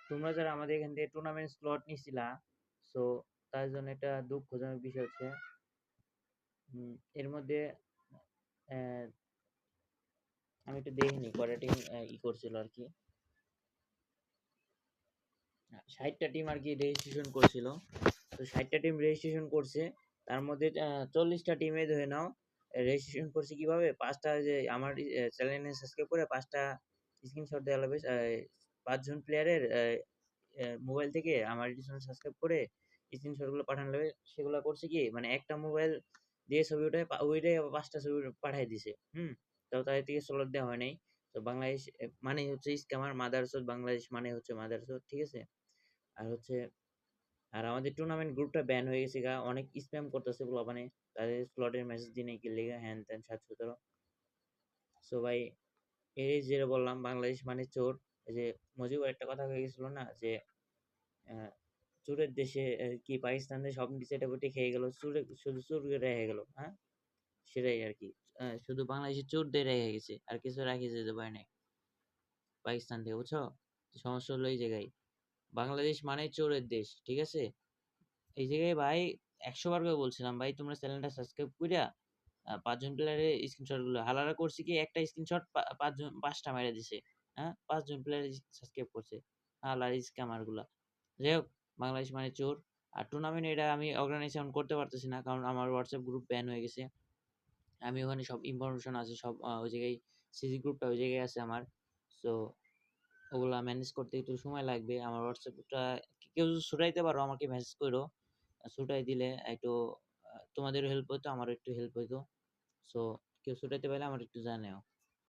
তোমরা যারা আমাদের এখান থেকে টুর্নামেন্ট স্লট নিছিলা, সো তার জন্য একটা দুঃখজনক বিষয় হচ্ছে এর মধ্যে আহ, আমি একটু দেখিনি কয়টা টিম ই করছিল আর কি। 60টা টিম আর কি রেজিস্ট্রেশন করছিল। তো 60টা টিম রেজিস্ট্রেশন করছে, তার মধ্যে 40টা টিমে ধরে নাও রেজিস্ট্রেশন করছে কিভাবে, পাঁচটা যে আমার চ্যানেলে সাবস্ক্রাইব করে পাঁচটা স্ক্রিনশট দেওয়া লাগবে, পাঁচজন প্লেয়ারের মোবাইল থেকে আমার চ্যানেল সাবস্ক্রাইব করে স্ক্রিনশট গুলো পাঠানো লাগবে। সেগুলো করছে কি মানে একটা মোবাইল দিয়ে ছবি ওঠায় ওইটাই আবার পাঁচটা ছবি পাঠাই দিছে। তাও তাদের থেকে স্লট দেওয়া হয় নাই। তো বাংলাদেশ মানে হচ্ছে স্ক্যামার, মাদারচোদ বাংলাদেশ মানে হচ্ছে মাদারচোদ, ঠিক আছে। আর হচ্ছে আর আমাদের টুর্নামেন্ট গ্রুপটা ব্যান হয়ে গেছে গা, অনেক স্প্যাম করতেছে পোলাপানে, তাদের স্লটের মেসেজ দিনে কি লেগা হ্যান ত্যান 7-17। সো ভাই এই যে বললাম বাংলাদেশ মানে চোর, এই যে মুজিবুর একটা কথা হয়ে গেছিল না যে আহ, চোরের দেশে কি পাকিস্তানের সব চেটে পুটে খেয়ে গেল, চোরে শুধু চোর রেখে গেল, হ্যাঁ সেটাই আর কি। শুধু বাংলাদেশের চোরদের রেখে গেছে, আর কিছু রাখি যেতে পারে নাই পাকিস্তান থেকে, বুঝছো। সমস্যা হলো এই জায়গায়, বাংলাদেশ মানে চোরের দেশ, ঠিক আছে। এই জায়গায় ভাই 100 বার করে বলছিলাম ভাই তোমরা চ্যানেলটা সাবস্ক্রাইব কইরা পাঁচজন প্লেয়ারের স্ক্রিনশট গুলো হালারা করছে কি, একটা স্ক্রিনশট পাঁচজন পাঁচটা মেরে দিছে। হ্যাঁ, পাঁচজন প্লেয়ার সাবস্ক্রাইব করছে, হালার স্ক্যামার গুলা। যাই হোক, বাংলাদেশ মানে চোর। আর টুর্নামেন্ট এটা আমি অর্গানাইজেশন করতে পারতেছি না, কারণ আমার হোয়াটসঅ্যাপ গ্রুপ ব্যান হয়ে গেছে। আমি ওখানে সব ইনফরমেশন আছে সব ওই জায়গায়, সিজি গ্রুপটা ওই জায়গায় আছে আমার। সো ওগুলা ম্যানেজ করতে একটু সময় লাগবে। আমার হোয়াটসঅ্যাপটা কেউ যদি ছুটাইতে পারো আমাকে মেসেজ করো, ছুটাই দিলে একটু তোমাদেরও হেল্প হইতো, আমারও একটু হেল্প হইতো। সো কেউ ছুটাইতে পারলে আমার একটু জানাও।